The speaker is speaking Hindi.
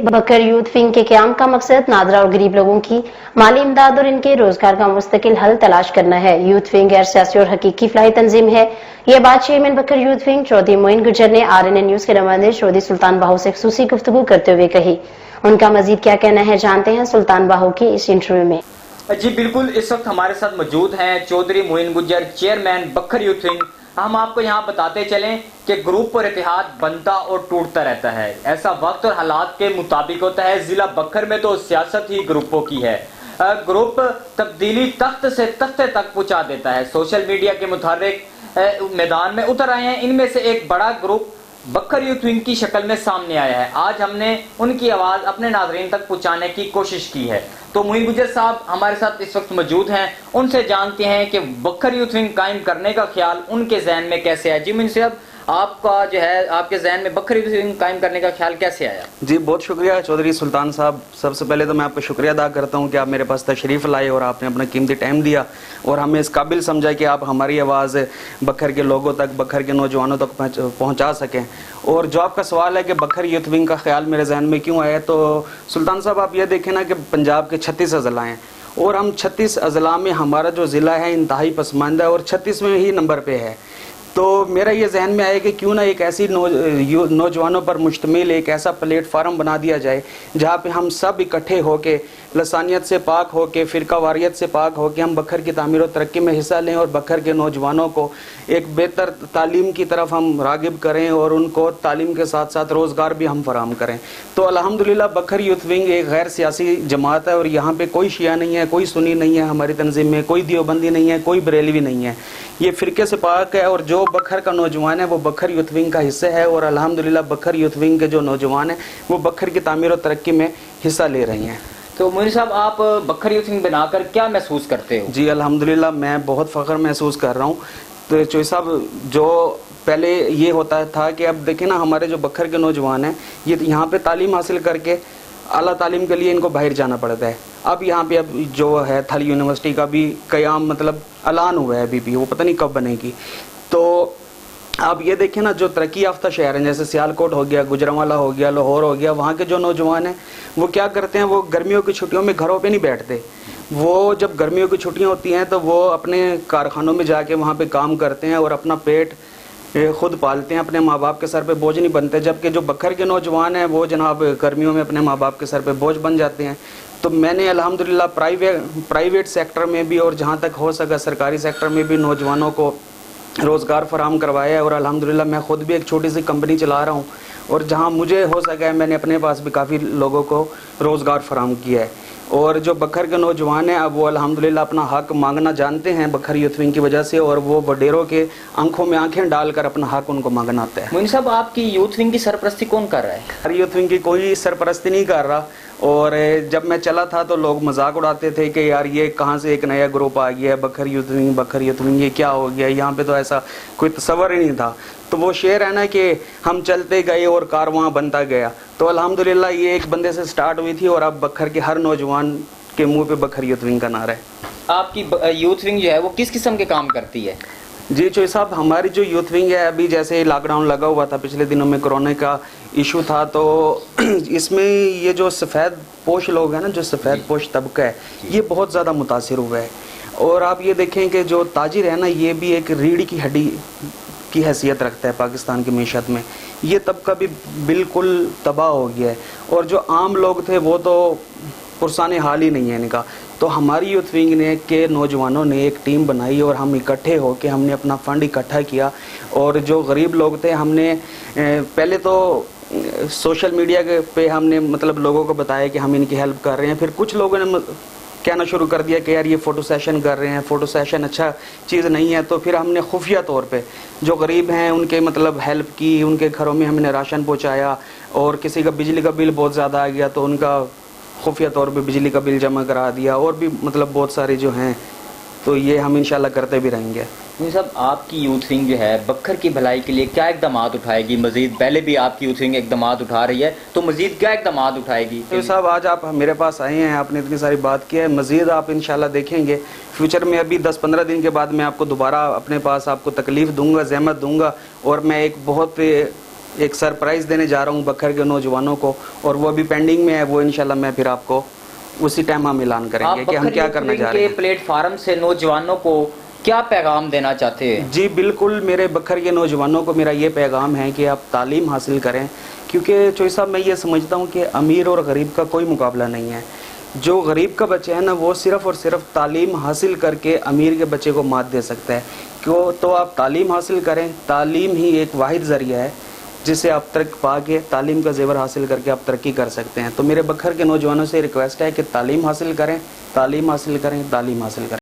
बकर यूथ विंग के क्याम का मकसद नादरा और गरीब लोगों की माली इमदाद और इनके रोजगार का मुस्तकिल हल तलाश करना है। यूथ विंग गैर सियासी और हकीकी फलाही तंजीम है। यह बात चेयरमैन बकर यूथ विंग चौधरी मोइन गुजर ने RNA न्यूज के नुमाइंदे चौधरी सुल्तान बाहू से खुसूसी गुफ्तगू करते हुए कही। उनका मजीद क्या कहना है, जानते हैं सुल्तान बाहू की इस इंटरव्यू में। जी बिल्कुल, इस वक्त हमारे साथ मौजूद हैं चौधरी मोइन गुजर, चेयरमैन बकर यूथ विंग। हम आपको यहाँ बताते चलें कि ग्रुप और इतिहाद बनता और टूटता रहता है। ऐसा वक्त और हालात के मुताबिक होता है। जिला बकर में तो सियासत ही ग्रुपों की है। ग्रुप तब्दीली तख्त से तख्ते तक पहुँचा देता है। सोशल मीडिया के मुताबिक मैदान में उतर आए हैं। इनमें से एक बड़ा ग्रुप बकर यूथ विंग की शक्ल में सामने आया है। आज हमने उनकी आवाज अपने नाज़रीन तक पहुंचाने की कोशिश की है। तो मोइन गुजर साहब हमारे साथ इस वक्त मौजूद हैं। उनसे जानते हैं कि बकर यूथ विंग कायम करने का ख्याल उनके जहन में कैसे आया। जी मोइन साहब, आपका जो है आपके जहन में बकर यूथ विंग कायम करने का ख्याल कैसे आया? जी बहुत शुक्रिया चौधरी सुल्तान साहब। सबसे पहले तो मैं आपका शुक्रिया अदा करता हूं कि आप मेरे पास तशरीफ़ लाए और आपने अपना कीमती टाइम दिया और हमें इस काबिल समझा कि आप हमारी आवाज़ बकर के लोगों तक, बकर के नौजवानों तक पहुंचा सकें। और जो आपका सवाल है कि बकर यूथ विंग का ख्याल मेरे जहन में क्यों आया, तो सुल्तान साहब आप ये देखें ना कि पंजाब के 36 अजला हैं और हम 36 अजला में हमारा जो ज़िला है इंतहाई पसमानदा और 36वें ही नंबर पे है। तो मेरा ये जहन में आया कि क्यों ना एक ऐसी नौजवानों पर मुश्तमिल एक ऐसा प्लेटफार्म बना दिया जाए जहाँ पे हम सब इकट्ठे होके लसानियत से पाक होके, फ़िरका वारियत से पाक होके हम बकर की तामीर और तरक्की में हिस्सा लें और बकर के नौजवानों को एक बेहतर तालीम की तरफ हम रागिब करें और उनको तालीम के साथ साथ रोज़गार भी हम फराहम करें। तो अल्हम्दुलिल्लाह बकर यूथ विंग एक गैर सियासी जमात है और यहाँ पे कोई शिया नहीं है, कोई सुन्नी नहीं है हमारी तंजीम में, कोई देवबंदी नहीं है, कोई बरेलवी नहीं है। ये फ़िरके से पाक है और जो बकर का नौजवान है वो बकर यूथ विंग का हिस्सा है और अल्हम्दुलिल्लाह बकर यूथ विंग के जो नौजवान हैं वो बकर की तामीर और तरक्की में हिस्सा ले रही हैं। तो मोइन साहब, आप बकर यूथ विंग बनाकर क्या महसूस करते हो? जी अल्हम्दुलिल्लाह मैं बहुत फ़ख्र महसूस कर रहा हूँ। तो चौधरी साहब, जो पहले ये होता था कि अब देखें ना हमारे जो बकर के नौजवान हैं ये यहाँ पे तालीम हासिल करके आला तालीम के लिए इनको बाहर जाना पड़ता है। अब यहाँ पे अब जो है थल यूनिवर्सिटी का भी क़याम मतलब ऐलान हुआ है, अभी भी वो पता नहीं कब बनेगी। तो आप ये देखें ना जो तरक्की याफ्ता शहर हैं जैसे सियालकोट हो गया, गुजरांवाला हो गया, लाहौर हो गया, वहाँ के जो नौजवान हैं वो क्या करते हैं, वो गर्मियों की छुट्टियों में घरों पे नहीं बैठते। वो जब गर्मियों की छुट्टियाँ होती हैं तो वो अपने कारखानों में जाके वहाँ पे काम करते हैं और अपना पेट खुद पालते हैं, अपने माँ बाप के सर पे बोझ नहीं बनते। जबकि जो बकर के नौजवान हैं वो जनाब गर्मियों में अपने माँ बाप के सर पे बोझ बन जाते हैं। तो मैंने अल्हम्दुलिल्लाह प्राइवेट सेक्टर में भी और जहाँ तक हो सका सरकारी सेक्टर में भी नौजवानों को रोज़गार फराहम करवाया है और अल्हम्दुलिल्लाह मैं ख़ुद भी एक छोटी सी कंपनी चला रहा हूँ और जहाँ मुझे हो सका है मैंने अपने पास भी काफ़ी लोगों को रोज़गार फराहम किया है। और जो बकर के नौजवान हैं अब वो अल्हम्दुलिल्लाह अपना हक मांगना जानते हैं बकर यूथ विंग की वजह से और वो वडेरों के आंखों में आंखें डालकर अपना हक उनको मांगना आता है। मोइन साहब, आपकी यूथ विंग की सरपरस्ती कौन कर रहा है? हर यूथ विंग की कोई सरपरस्ती नहीं कर रहा। और जब मैं चला था तो लोग मजाक उड़ाते थे कि यार ये कहाँ से एक नया ग्रुप आ गया है, बकर यूथ विंग ये क्या हो गया, यहाँ पे तो ऐसा कोई तस्वर ही नहीं था। तो वो शेर है ना कि हम चलते गए और कारवां बनता गया। तो अल्हम्दुलिल्लाह ये एक बंदे से स्टार्ट हुई थी और अब बकर के हर नौजवान के मुंह पे बकर यूथ विंग का नारा है। आपकी यूथ विंग जो है वो किस किस्म के काम करती है? जी चौधरी साहब, हमारी जो यूथ विंग है अभी जैसे लॉकडाउन लगा हुआ था, पिछले दिनों में कोरोना का इशू था, तो इसमें ये जो सफ़ेद पोश लोग हैं ना, जो सफ़ेद पोश तबका है ये बहुत ज़्यादा मुतासिर हुआ है। और आप ये देखें कि जो ताजिर है ना ये भी एक रीढ़ की हड्डी की हैसियत रखता है पाकिस्तान की मीशत में। ये तबका भी बिल्कुल तबाह हो गया है और जो आम लोग थे वो तो पुरसाने हाल ही नहीं है इनका। तो हमारी यूथ विंग ने के नौजवानों ने एक टीम बनाई और हम इकट्ठे होकर हमने अपना फंड इकट्ठा किया और जो गरीब लोग थे हमने पहले तो सोशल मीडिया पे हमने मतलब लोगों को बताया कि हम इनकी हेल्प कर रहे हैं। फिर कुछ लोगों ने कहना शुरू कर दिया कि यार ये फ़ोटो सेशन कर रहे हैं, फ़ोटो सेशन अच्छा चीज़ नहीं है। तो फिर हमने खुफिया तौर पे जो गरीब हैं उनके मतलब हेल्प की, उनके घरों में हमने राशन पहुंचाया और किसी का बिजली का बिल बहुत ज़्यादा आ गया तो उनका खुफिया तौर पे बिजली का बिल जमा करा दिया और भी मतलब बहुत सारे जो हैं। तो ये हम इंशाल्लाह करते भी रहेंगे। साहब, आपकी यूथ विंग जो है बकर की भलाई के लिए क्या इकदाम उठाएगी मजीद? पहले भी आपकी यूथ विंग इकदाम उठा रही है, तो मजीद क्या इकदाम उठाएगी? तो साहब आज आप मेरे पास आए हैं, आपने इतनी सारी बात की है, मजीद आप इंशाल्लाह देखेंगे फ्यूचर में। अभी 10-15 दिन के बाद मैं आपको दोबारा अपने पास आपको तकलीफ़ दूंगा, ज़हमत दूंगा और मैं एक बहुत एक सरप्राइज देने जा रहा हूँ बखर के नौजवानों को, और वो भी पेंडिंग में है। वो इंशाल्लाह मैं फिर आपको उसी टाइम हम ऐलान करेंगे कि हम क्या करने जा रहे हैं। प्लेटफार्म से नौजवानों को क्या पैगाम देना चाहते हैं? जी बिल्कुल, मेरे बखर के नौजवानों को मेरा ये पैगाम है कि आप तालीम हासिल करें, क्योंकि चोई साहब मैं ये समझता हूँ कि अमीर और गरीब का कोई मुकाबला नहीं है। जो गरीब का बच्चा है ना, वो सिर्फ और सिर्फ तालीम हासिल करके अमीर के बच्चे को मात दे सकता है। क्यों? तो आप तालीम हासिल करें, तालीम ही एक वाहिद जरिया है जिससे आप तरक्की पा के तालीम का जेवर हासिल करके आप तरक्की कर सकते हैं। तो मेरे बखर के नौजवानों से रिक्वेस्ट है कि तालीम हासिल करें, तालीम हासिल करें, तालीम हासिल करें।